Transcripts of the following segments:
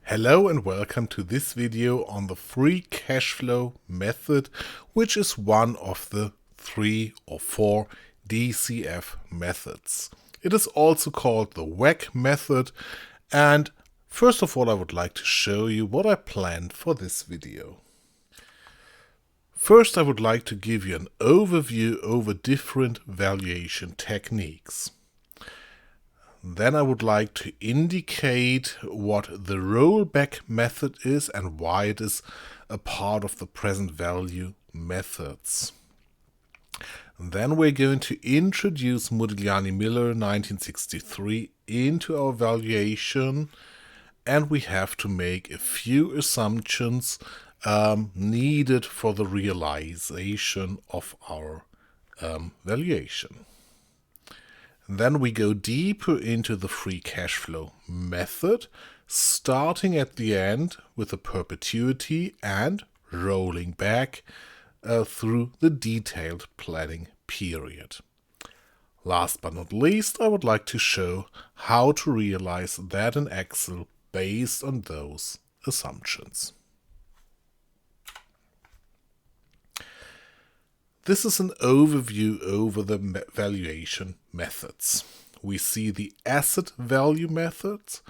Hello and welcome to this video on the free cash flow method, which is one of the 3 or 4 DCF methods. It is also called the WACC method, and first of all I would like to show you what I planned for this video. First I would like to give you an overview over different valuation techniques. Then I would like to indicate what the rollback method is and why it is a part of the present value methods. Then we're going to introduce Modigliani-Miller 1963 into our valuation, and we have to make a few assumptions needed for the realization of our valuation. Then we go deeper into the free cash flow method, starting at the end with the perpetuity and rolling back through the detailed planning period. Last but not least, I would like to show how to realize that in Excel based on those assumptions. This is an overview over the valuation methods. We see the asset value methods,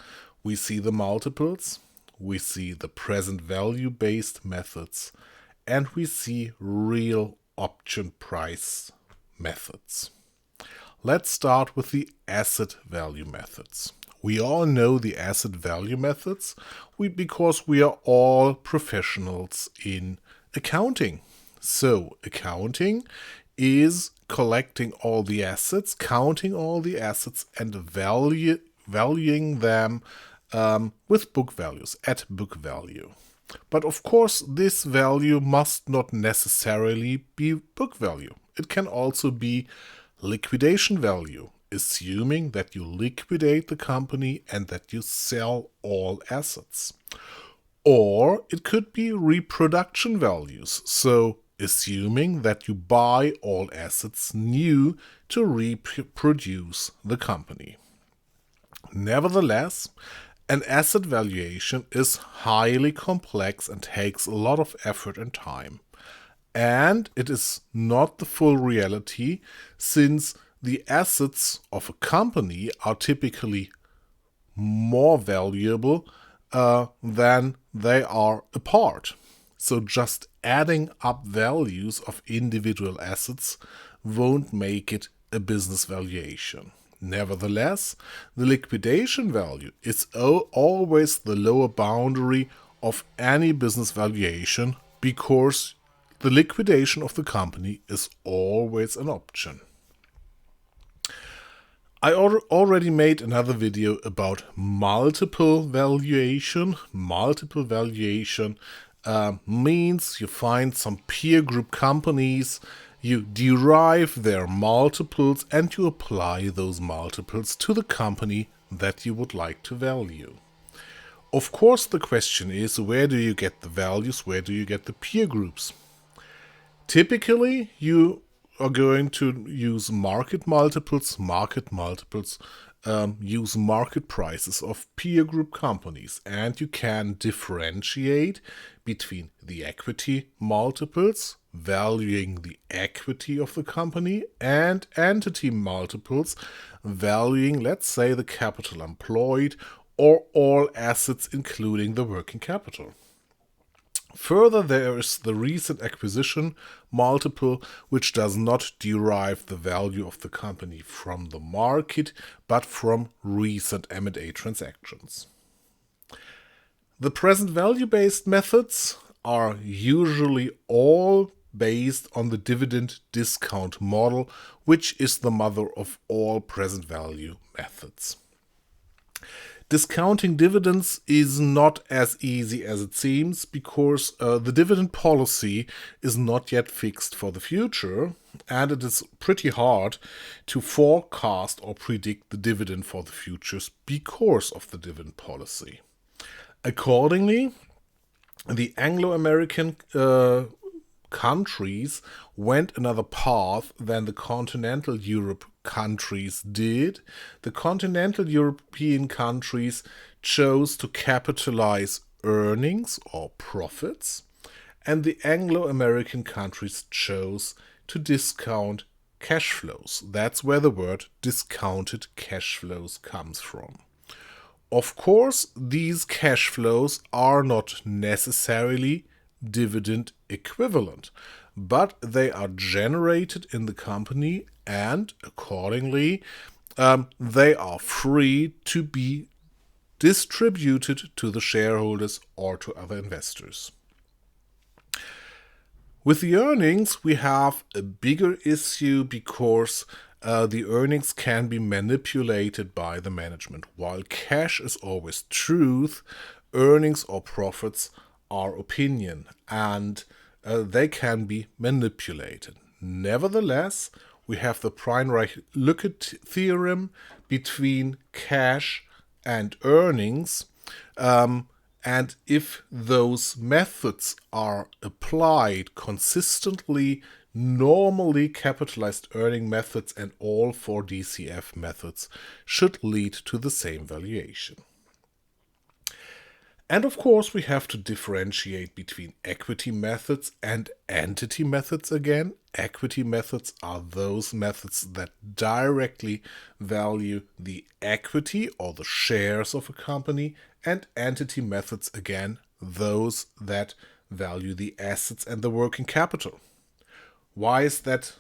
we see the multiples, we see the present value based methods, and we see real option price methods. Let's start with the asset value methods. We all know the asset value methods because we are all professionals in accounting. So accounting is collecting all the assets, counting all the assets, and valuing them with book values, at book value. But of course, this value must not necessarily be book value. It can also be liquidation value, assuming that you liquidate the company and that you sell all assets. Or it could be reproduction values, so assuming that you buy all assets new to reproduce the company. Nevertheless, an asset valuation is highly complex and takes a lot of effort and time. And it is not the full reality, since the assets of a company are typically more valuable than they are apart. So just adding up values of individual assets won't make it a business valuation. Nevertheless, the liquidation value is always the lower boundary of any business valuation because the liquidation of the company is always an option. I already made another video about multiple valuation. Multiple valuation means you find some peer group companies, you derive their multiples, and you apply those multiples to the company that you would like to value. Of course, the question is, where do you get the values? Where do you get the peer groups? Typically, you are going to use market multiples. Use market prices of peer group companies, and you can differentiate between the equity multiples, valuing the equity of the company, and entity multiples, valuing, let's say, the capital employed or all assets including the working capital. Further, there is the recent acquisition multiple, which does not derive the value of the company from the market, but from recent M&A transactions. The present value-based methods are usually all based on the dividend discount model, which is the mother of all present value methods. Discounting dividends is not as easy as it seems because the dividend policy is not yet fixed for the future, and it is pretty hard to forecast or predict the dividend for the futures because of the dividend policy. Accordingly, the Anglo-American countries went another path than the continental Europe countries did. The continental European countries chose to capitalize earnings or profits, and the Anglo-American countries chose to discount cash flows. That's where the word discounted cash flows comes from. Of course, these cash flows are not necessarily dividend equivalent, but they are generated in the company and accordingly they are free to be distributed to the shareholders or to other investors. With the earnings, we have a bigger issue because the earnings can be manipulated by the management. While cash is always truth, earnings or profits are opinion, and they can be manipulated. Nevertheless, we have the Preinreich-Lücke theorem between cash and earnings, and if those methods are applied consistently, normally capitalized earning methods and all 4 DCF methods should lead to the same valuation. And of course, we have to differentiate between equity methods and entity methods again. Equity methods are those methods that directly value the equity or the shares of a company, and entity methods, again, those that value the assets and the working capital. Why is that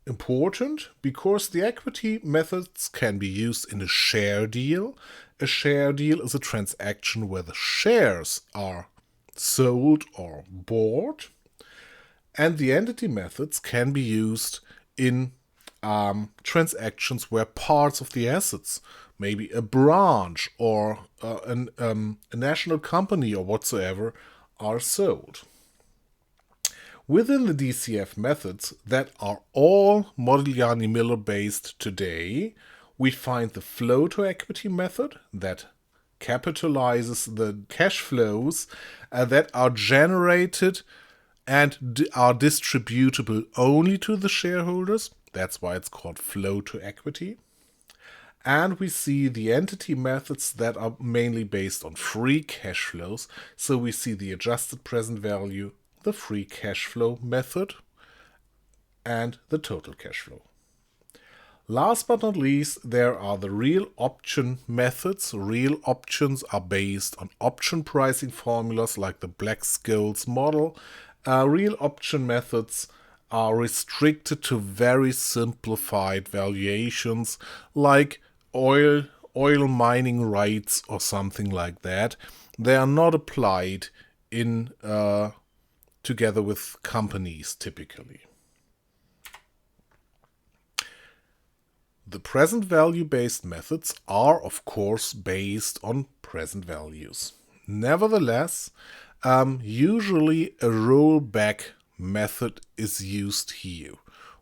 important? Because the equity methods can be used in a share deal. A share deal is a transaction where the shares are sold or bought, and the entity methods can be used in transactions where parts of the assets, maybe a branch or a national company or whatsoever, are sold. Within the DCF methods that are all Modigliani-Miller based today, we find the flow to equity method that capitalizes the cash flows that are generated and are distributable only to the shareholders. That's why it's called flow to equity. And we see the entity methods that are mainly based on free cash flows. So we see the adjusted present value, the free cash flow method, and the total cash flow. Last but not least, there are the real option methods. Real options are based on option pricing formulas like the Black-Scholes model. Real option methods are restricted to very simplified valuations like oil mining rights or something like that. They are not applied in together with companies typically. The present value-based methods are, of course, based on present values. Nevertheless, usually a rollback method is used here.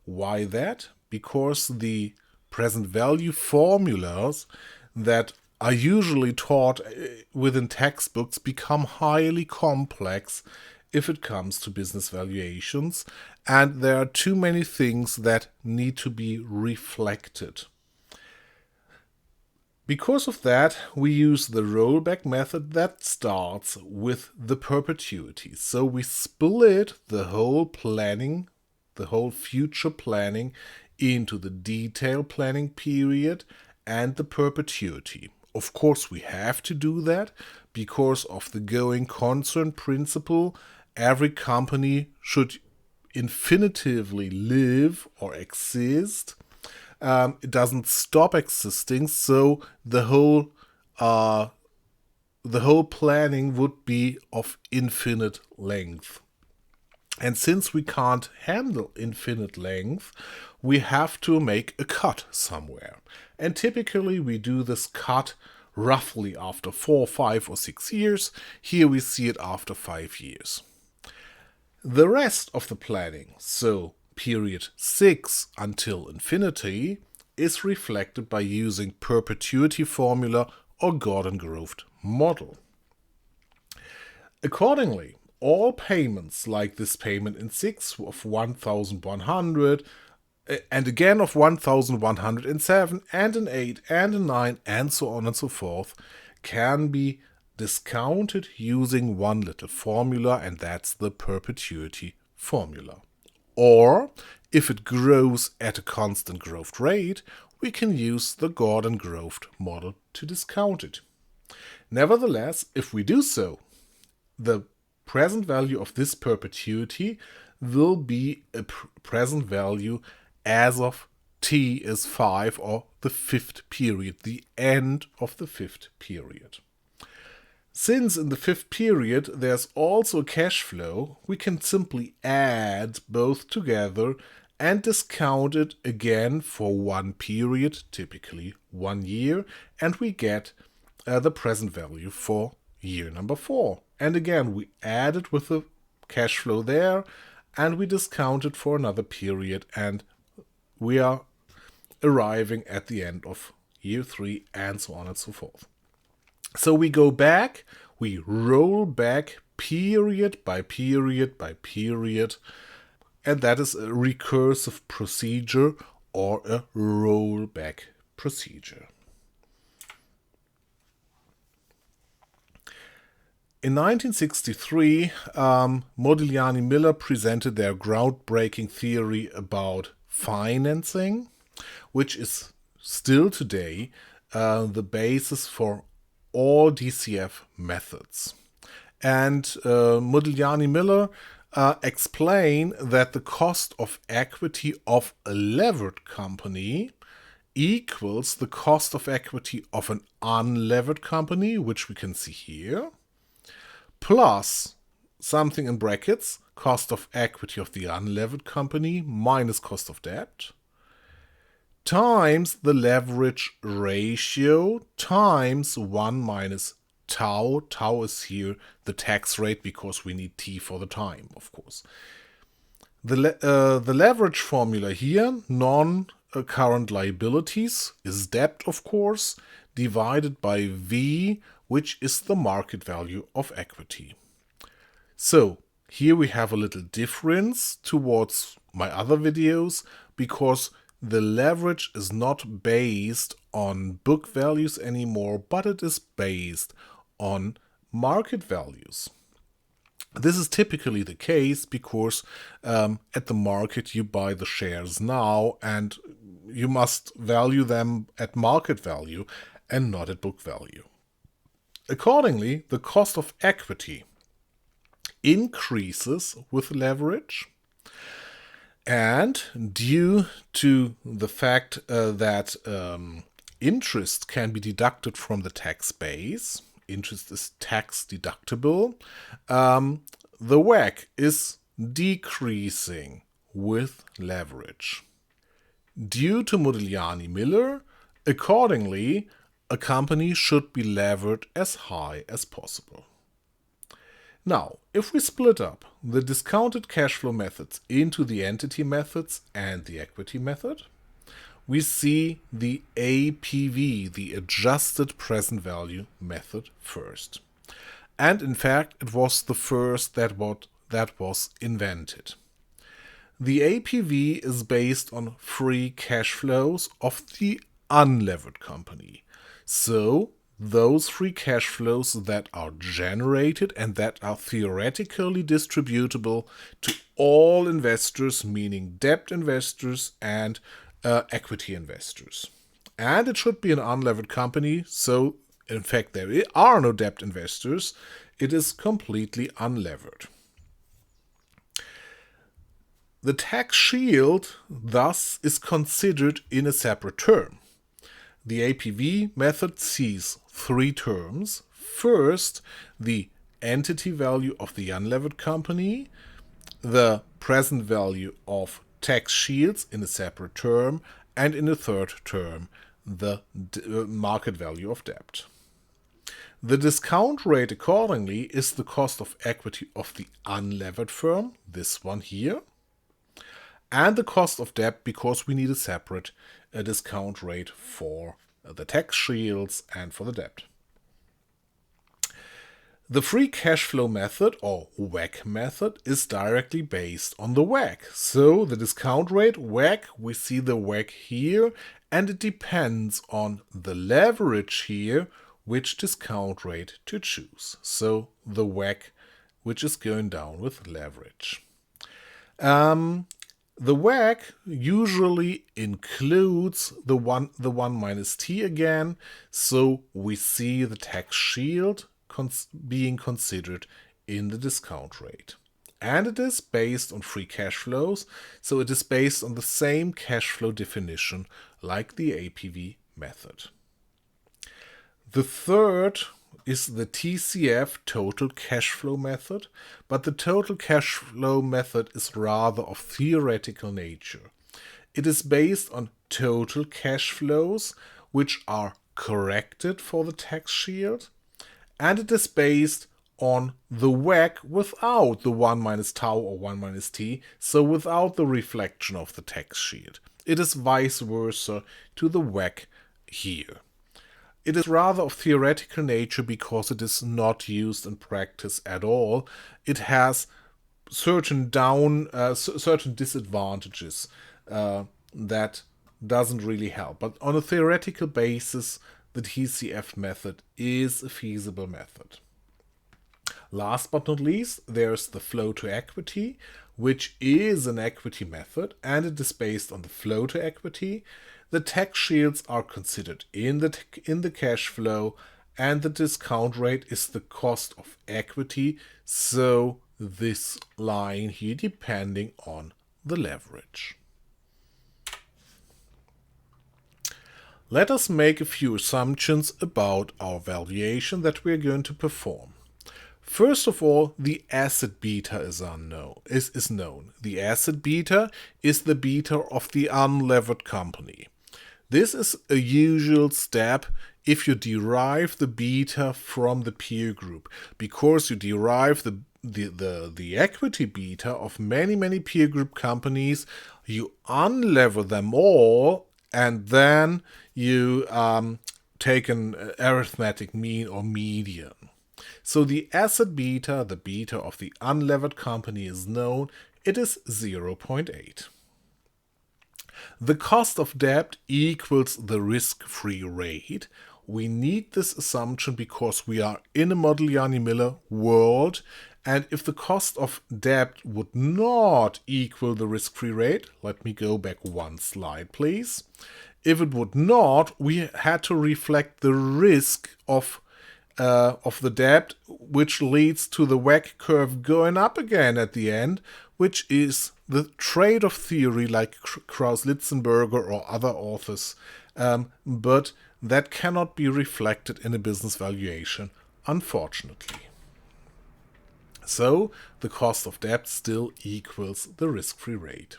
Why that? Because the present value formulas that are usually taught within textbooks become highly complex if it comes to business valuations, and there are too many things that need to be reflected. Because of that, we use the rollback method that starts with the perpetuity. So we split the whole planning, the whole future planning, into the detail planning period and the perpetuity. Of course, we have to do that because of the going concern principle. Every company should infinitively live or exist. It doesn't stop existing, so the whole planning would be of infinite length. And since we can't handle infinite length, we have to make a cut somewhere. And typically we do this cut roughly after 4, 5, or 6 years. Here we see it after 5 years. The rest of the planning, so period 6 until infinity, is reflected by using perpetuity formula or Gordon-Grove model. Accordingly, all payments like this payment in 6 of 1,100 and again of 1,107 and an 8 and a 9 and so on and so forth can be discounted using one little formula, and that's the perpetuity formula. Or, if it grows at a constant growth rate, we can use the Gordon growth model to discount it. Nevertheless, if we do so, the present value of this perpetuity will be a present value as of t is 5, or the fifth period, the end of the fifth period. Since in the fifth period there's also a cash flow, we can simply add both together and discount it again for one period, typically 1 year, and we get the present value for year number 4. And again, we add it with the cash flow there, and we discount it for another period, and we are arriving at the end of year 3, and so on and so forth. So we go back, we roll back period by period by period, and that is a recursive procedure or a rollback procedure. In 1963, Modigliani-Miller presented their groundbreaking theory about financing, which is still today the basis for all DCF methods. And Modigliani-Miller explain that the cost of equity of a levered company equals the cost of equity of an unlevered company, which we can see here, plus something in brackets, cost of equity of the unlevered company minus cost of debt, times the leverage ratio times 1 minus tau. Tau is here the tax rate because we need t for the time, of course. The leverage formula here, non-current liabilities, is debt, of course, divided by V, which is the market value of equity. So here we have a little difference towards my other videos, because the leverage is not based on book values anymore, but it is based on market values. This is typically the case because at the market you buy the shares now, and you must value them at market value and not at book value. Accordingly, the cost of equity increases with leverage, and due to the fact that interest can be deducted from the tax base, interest is tax deductible, the WACC is decreasing with leverage. Due to Modigliani-Miller, accordingly, a company should be levered as high as possible. Now, if we split up the discounted cash flow methods into the entity methods and the equity method, we see the APV, the adjusted present value method, first. And in fact, it was the first that was invented. The APV is based on free cash flows of the unlevered company. So those free cash flows that are generated and that are theoretically distributable to all investors, meaning debt investors and equity investors. And it should be an unlevered company, so in fact there are no debt investors. It is completely unlevered. The tax shield thus is considered in a separate term. The APV method sees 3 terms. First, the entity value of the unlevered company, the present value of tax shields in a separate term, and in a third term, the market value of debt. The discount rate accordingly is the cost of equity of the unlevered firm, this one here, and the cost of debt, because we need a separate discount rate for the tax shields and for the debt. The free cash flow method, or WACC method, is directly based on the WACC. So the discount rate, WACC, we see the WACC here, and it depends on the leverage here, which discount rate to choose. So the WACC, which is going down with leverage. The WACC usually includes the 1 minus t again, so we see the tax shield being considered in the discount rate. And it is based on free cash flows, so it is based on the same cash flow definition like the APV method. The third is the TCF, total cash flow method, but the total cash flow method is rather of theoretical nature. It is based on total cash flows which are corrected for the tax shield, and it is based on the WACC without the 1 minus tau or 1 minus t, so without the reflection of the tax shield. It is vice versa to the WACC here. It is rather of theoretical nature because it is not used in practice at all. It has certain disadvantages that doesn't really help. But on a theoretical basis, the TCF method is a feasible method. Last but not least, there's the flow to equity, which is an equity method, and it is based on the flow to equity. The tax shields are considered in the cash flow, and the discount rate is the cost of equity, so this line here depending on the leverage. Let us make a few assumptions about our valuation that we are going to perform. First of all, the asset beta is known. The asset beta is the beta of the unlevered company. This is a usual step if you derive the beta from the peer group, because you derive the equity beta of many peer group companies, you unlever them all, and then you take an arithmetic mean or median. So the asset beta, the beta of the unlevered company, is known. It is 0.8. The cost of debt equals the risk-free rate. We need this assumption because we are in a Modigliani-Miller world, and if the cost of debt would not equal the risk-free rate, let me go back one slide, please. If it would not, we had to reflect the risk of the debt, which leads to the WACC curve going up again at the end, which is the trade-off theory like Kraus-Litzenberger or other authors, but that cannot be reflected in a business valuation, unfortunately. So the cost of debt still equals the risk-free rate.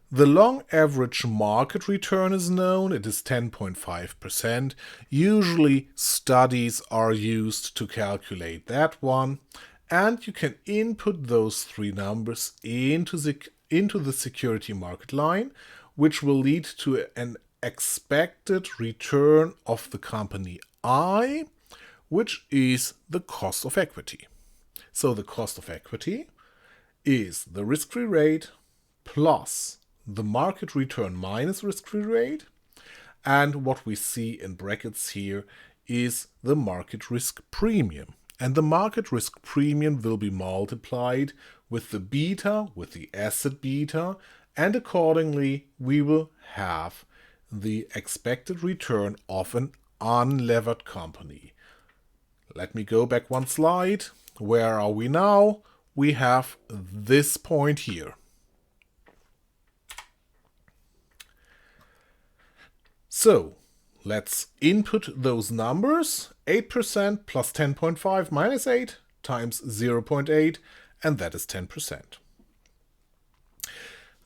The long average market return is known. It is 10.5%. Usually studies are used to calculate that one, and you can input those three numbers into the security market line, which will lead to an expected return of the company I, which is the cost of equity. So the cost of equity is the risk-free rate plus the market return minus risk-free rate, and what we see in brackets here is the market risk premium. And the market risk premium will be multiplied with the beta, with the asset beta, and accordingly we will have the expected return of an unlevered company. Let me go back one slide. Where are we now? We have this point here. So let's input those numbers. 8% plus 10.5 minus 8 times 0.8, and that is 10%.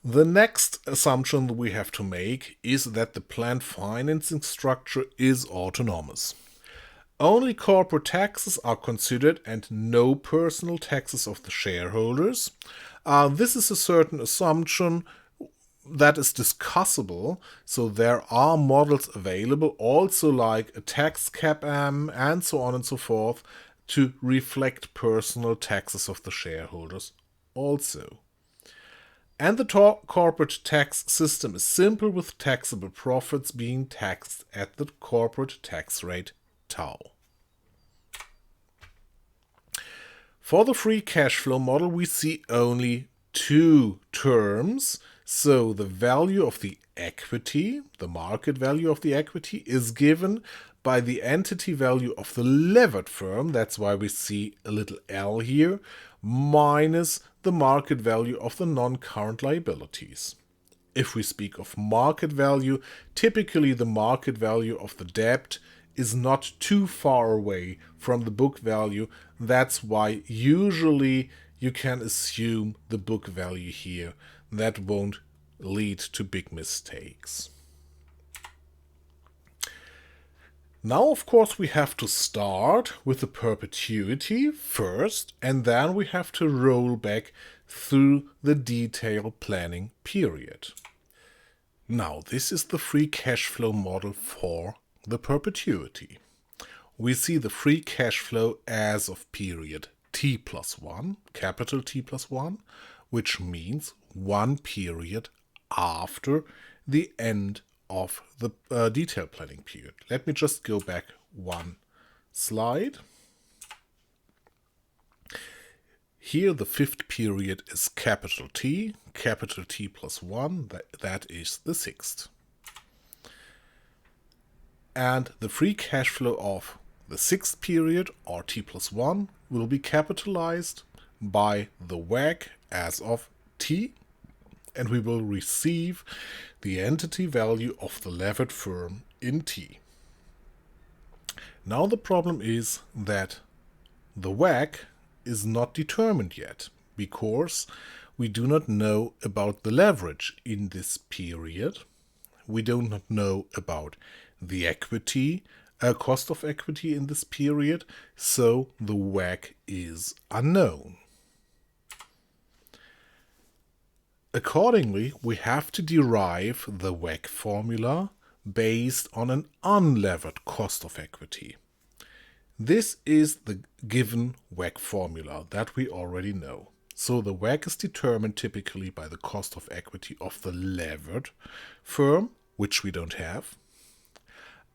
The next assumption we have to make is that the planned financing structure is autonomous. Only corporate taxes are considered and no personal taxes of the shareholders. This is a certain assumption that is discussable, so there are models available, also like a tax cap and so on and so forth, to reflect personal taxes of the shareholders also. And the corporate tax system is simple, with taxable profits being taxed at the corporate tax rate tau. For the free cash flow model, we see only two terms. So the value of the equity, the market value of the equity, is given by the entity value of the levered firm. That's why we see a little L here, minus the market value of the non-current liabilities. If we speak of market value, typically the market value of the debt is not too far away from the book value. That's why usually you can assume the book value here. That won't lead to big mistakes. Now, of course, we have to start with the perpetuity first, and then we have to roll back through the detailed planning period. Now, this is the free cash flow model for the perpetuity. We see the free cash flow as of period T plus 1, capital T plus 1, which means one period after the end of the detailed planning period. Let me just go back one slide. Here the fifth period is capital T plus 1, that is the sixth. And the free cash flow of the sixth period, or T plus 1, will be capitalized by the WACC as of T, and we will receive the entity value of the levered firm in T. Now the problem is that the WACC is not determined yet, because we do not know about the leverage in this period. We do not know about the equity, cost of equity in this period, so the WACC is unknown. Accordingly, we have to derive the WACC formula based on an unlevered cost of equity. This is the given WACC formula that we already know. So the WACC is determined typically by the cost of equity of the levered firm, which we don't have,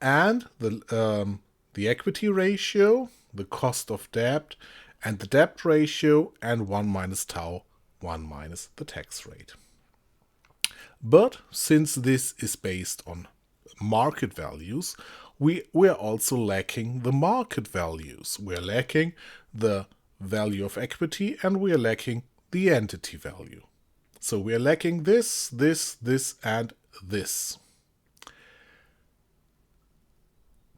and the equity ratio, the cost of debt, and the debt ratio, and 1 minus tau, 1 minus the tax rate. But since this is based on market values, we are also lacking the market values. We're lacking the value of equity, and we are lacking the entity value. So we are lacking this, and this.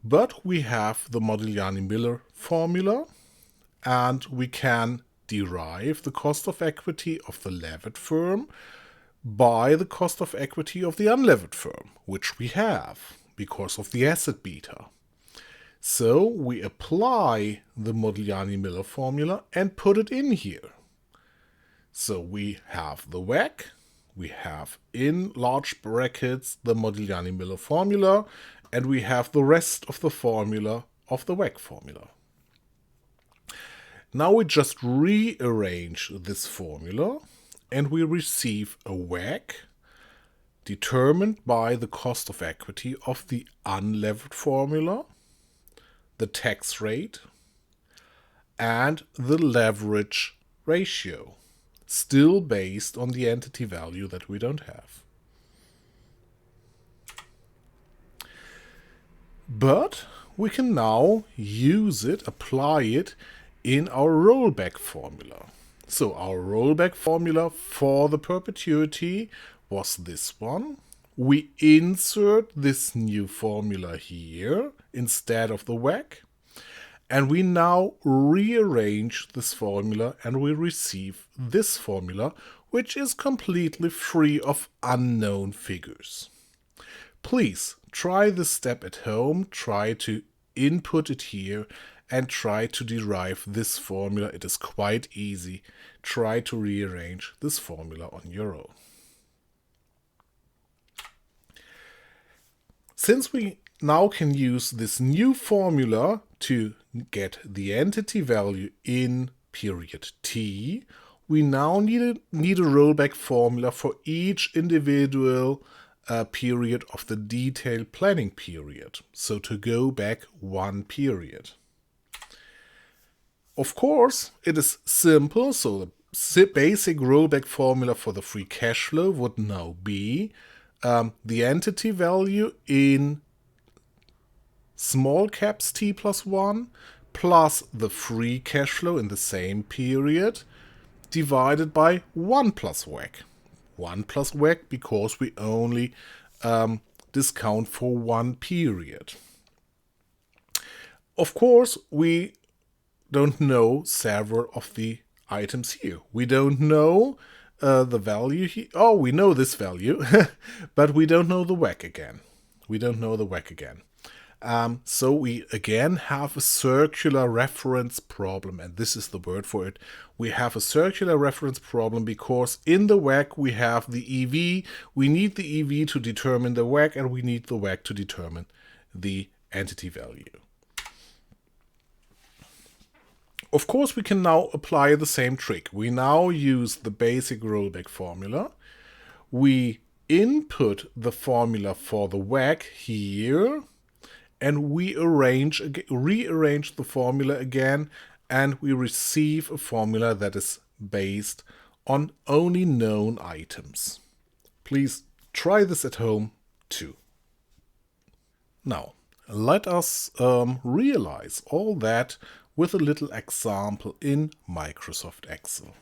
But we have the Modigliani-Miller formula, and we can derive the cost of equity of the levered firm by the cost of equity of the unlevered firm, which we have because of the asset beta. So we apply the Modigliani-Miller formula and put it in here. So we have the WACC, we have in large brackets the Modigliani-Miller formula, and we have the rest of the formula of the WACC formula. Now we just rearrange this formula and we receive a WACC determined by the cost of equity of the unlevered formula, the tax rate, and the leverage ratio, still based on the entity value that we don't have. But we can now use it, apply it in our rollback formula. So our rollback formula for the perpetuity was this one. We insert this new formula here instead of the WACC. And we now rearrange this formula and we receive this formula, which is completely free of unknown figures. Please try this step at home, try to input it here and try to derive this formula. It is quite easy. Try to rearrange this formula on your own. Since we now can use this new formula to get the entity value in period T, we now need a rollback formula for each individual period of the detailed planning period. So to go back one period. Of course, it is simple, so the basic rollback formula for the free cash flow would now be the entity value in small caps t plus 1 plus the free cash flow in the same period divided by 1 plus WACC. 1 plus WACC because we only discount for one period. Of course, we don't know several of the items here. We don't know the value here. Oh, we know this value, but we don't know the WACC again. We don't know the WACC again. So we again have a circular reference problem, and this is the word for it. We have a circular reference problem because in the WACC we have the EV. We need the EV to determine the WACC, and we need the WACC to determine the entity value. Of course, we can now apply the same trick. We now use the basic rollback formula. We input the formula for the WACC here, and we rearrange the formula again, and we receive a formula that is based on only known items. Please try this at home too. Now, let us realize all that with a little example in Microsoft Excel.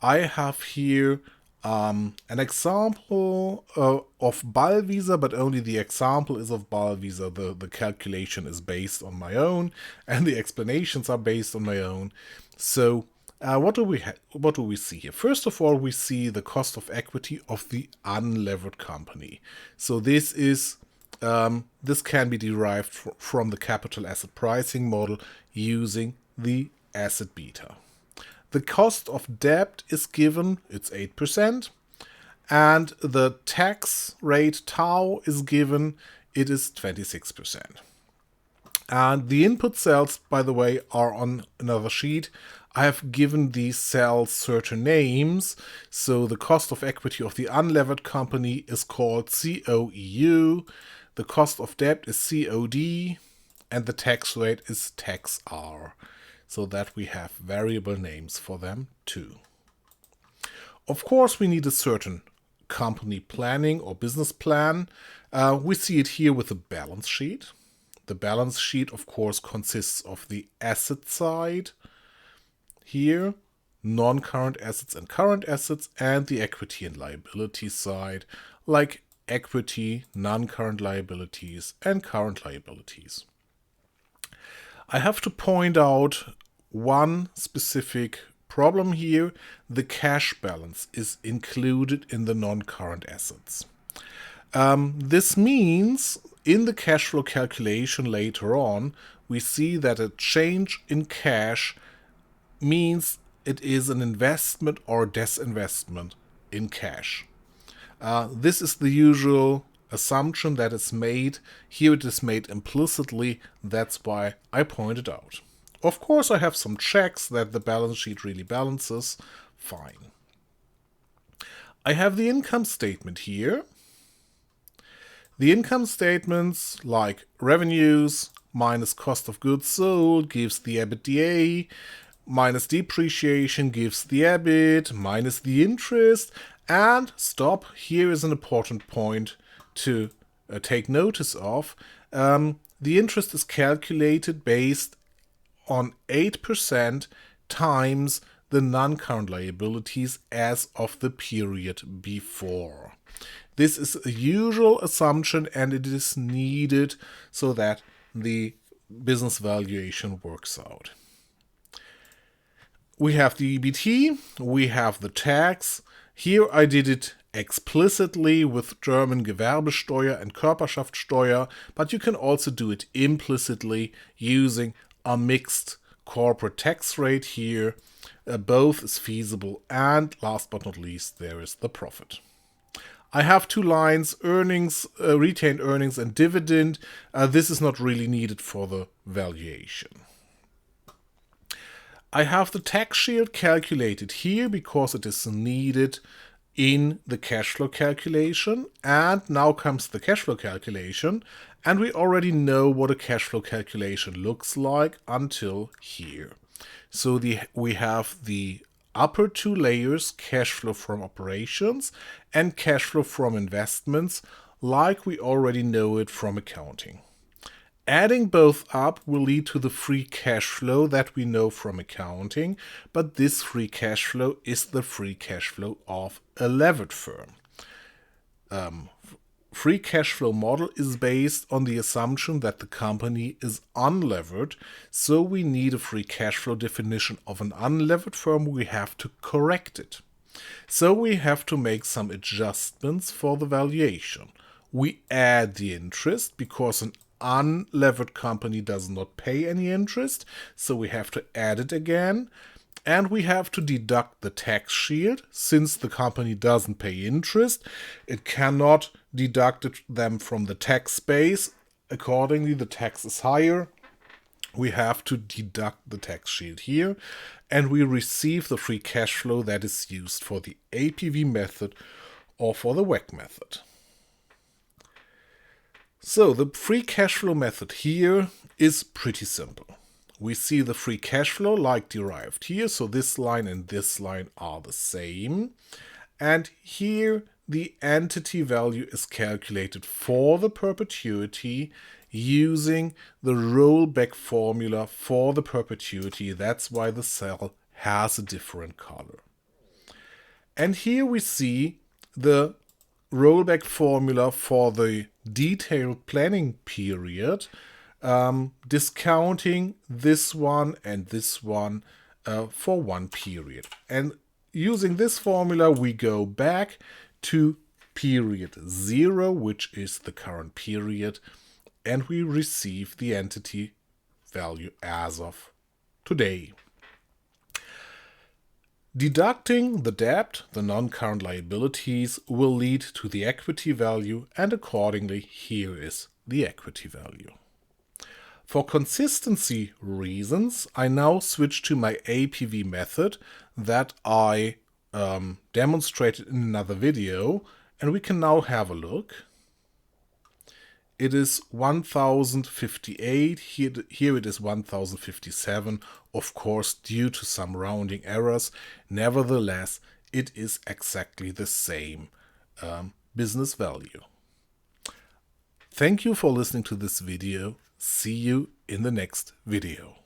I have here an example of Ballwieser, but only the example is of Ballwieser. The calculation is based on my own, and the explanations are based on my own. So what do we see here? First of all, we see the cost of equity of the unlevered company. So this is this can be derived from the capital asset pricing model using the asset beta. The cost of debt is given, it's 8%, and the tax rate tau is given, it is 26%. And the input cells, by the way, are on another sheet. I have given these cells certain names. So the cost of equity of the unlevered company is called COEU. The cost of debt is COD, and the tax rate is tax R, so that we have variable names for them too. Of course, we need a certain company planning or business plan. We see it here with the balance sheet. The balance sheet, of course, consists of the asset side here, non-current assets and current assets, and the equity and liability side, like equity, non-current liabilities, and current liabilities. I have to point out one specific problem here. The cash balance is included in the non-current assets. This means in the cash flow calculation later on, we see that a change in cash means it is an investment or disinvestment in cash. This is the usual assumption that is made. Here it is made implicitly. That's why I pointed out. Of course, I have some checks that the balance sheet really balances. Fine. I have the income statement here. The income statements like revenues minus cost of goods sold gives the EBITDA, minus depreciation gives the EBIT, minus the interest, and stop. Here is an important point to take notice of. The interest is calculated based on 8% times the non-current liabilities as of the period before. This is a usual assumption, and it is needed so that the business valuation works out. We have the EBT, we have the tax. Here I did it explicitly with German Gewerbesteuer and Körperschaftssteuer, but you can also do it implicitly using a mixed corporate tax rate here. Both is feasible, and last but not least, there is the profit. I have two lines, earnings, retained earnings and dividend. This is not really needed for the valuation. I have the tax shield calculated here because it is needed in the cash flow calculation. And now comes the cash flow calculation. And we already know what a cash flow calculation looks like until here. So we have the upper two layers, cash flow from operations and cash flow from investments, like we already know it from accounting. Adding both up will lead to the free cash flow that we know from accounting, but this free cash flow is the free cash flow of a levered firm. Free cash flow model is based on the assumption that the company is unlevered, so we need a free cash flow definition of an unlevered firm. We have to correct it. So we have to make some adjustments for the valuation. We add the interest because an unlevered company does not pay any interest, so we have to add it again. And we have to deduct the tax shield. Since the company doesn't pay interest, it cannot deduct them from the tax base. Accordingly, the tax is higher. We have to deduct the tax shield here, and we receive the free cash flow that is used for the APV method or for the WACC method. So the free cash flow method here is pretty simple. We see the free cash flow like derived here, so this line and this line are the same. And here the entity value is calculated for the perpetuity using the rollback formula for the perpetuity. That's why the cell has a different color. And here we see the rollback formula for the detailed planning period, discounting this one and this one for one period. And using this formula, we go back to period 0, which is the current period, and we receive the entity value as of today. Deducting the debt, the non-current liabilities, will lead to the equity value, and accordingly, here is the equity value. For consistency reasons, I now switch to my APV method that I demonstrated in another video, and we can now have a look. It is 1058, here it is 1057, of course due to some rounding errors. Nevertheless, it is exactly the same business value. Thank you for listening to this video. See you in the next video.